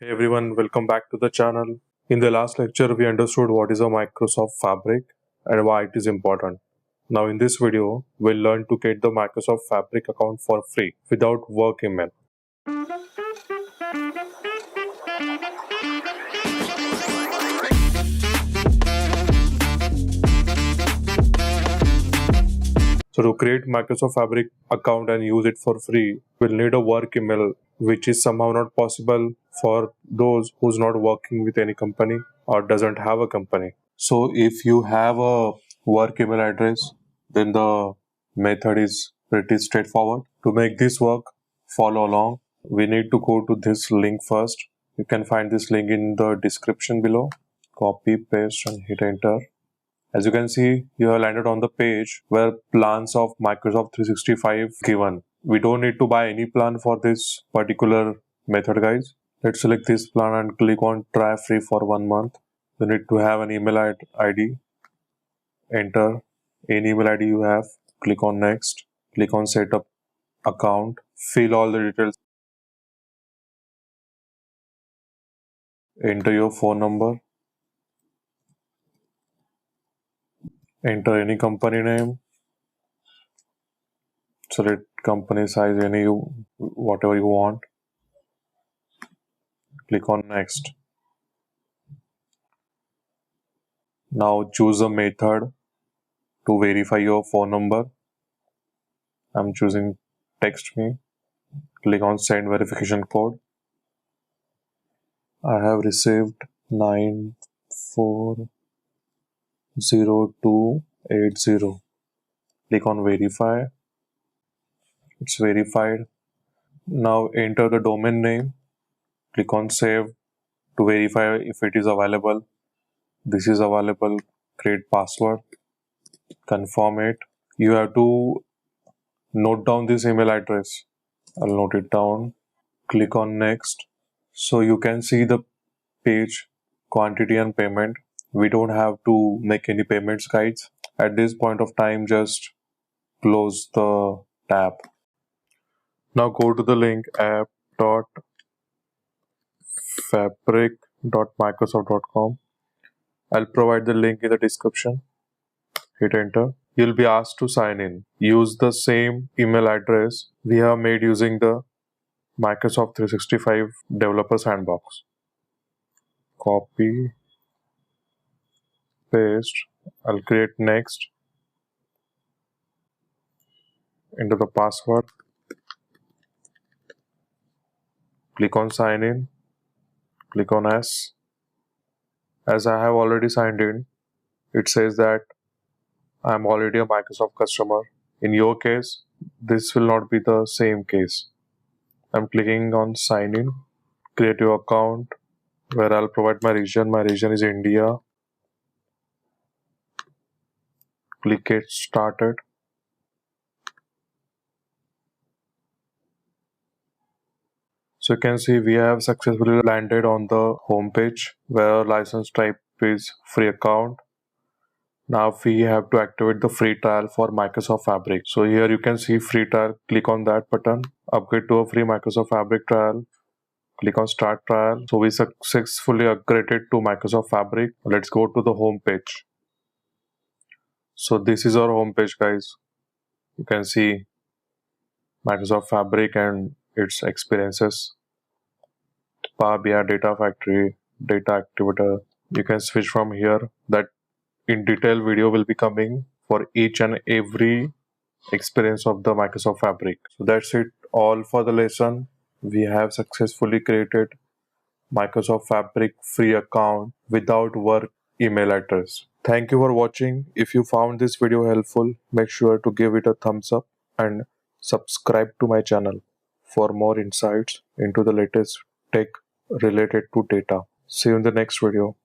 Hey everyone, welcome back to the channel. In the last lecture, we understood what is a Microsoft Fabric and why it is important. Now in this video, we'll learn to get the Microsoft Fabric account for free without work email. So to create Microsoft Fabric account and use it for free, we'll need a work email, which is somehow not possible for those who's not working with any company or doesn't have a company. So if you have a work email address, then the method is pretty straightforward. To make this work, follow along. We need to go to this link first. You can find this link in the description below. Copy, paste and hit enter. As you can see, you have landed on the page where plans of Microsoft 365 given. We don't need to buy any plan for this particular method, guys. Let's select this plan and click on try free for 1 month. You need to have an email ID. Enter any email ID you have. Click on next. Click on set up account. Fill all the details. Enter your phone number. Enter any company name. Select company size, whatever you want. Click on next. Now choose a method to verify your phone number. I'm choosing text me. Click on send verification code. I have received 940280. Click on verify. It's verified. Now enter the domain name. Click on save to verify if it is available. This is available. Create password. Confirm it. You have to note down this email address. I'll note it down. Click on next. So you can see the page quantity and payment. We don't have to make any payments, guides. At this point of time, just close the tab. Now go to the link app.fabric.microsoft.com. I'll provide the link in the description. Hit enter. You'll be asked to sign in. Use the same email address we have made using the Microsoft 365 Developer Sandbox. Copy, paste. I'll create next. Enter the password. Click on sign in. Click on S. As I have already signed in, it says that I am already a Microsoft customer. In your case, this will not be the same case. I'm clicking on sign in. Create your account where I'll provide my region. My region is India. Click get started. So you can see we have successfully landed on the home page where our license type is free account. Now we have to activate the free trial for Microsoft Fabric. So here you can see free trial. Click on that button. Upgrade to a free Microsoft Fabric trial. Click on start trial. So we successfully upgraded to Microsoft Fabric. Let's go to the home page. So this is our home page, guys. You can see Microsoft Fabric and its experiences. Power BI Data Factory, Data Activator. You can switch from here. That in detail video will be coming for each and every experience of the Microsoft Fabric. So that's it all for the lesson. We have successfully created Microsoft Fabric free account without work email address. Thank you for watching. If you found this video helpful, make sure to give it a thumbs up and subscribe to my channel for more insights into the latest tech related to data. See you in the next video.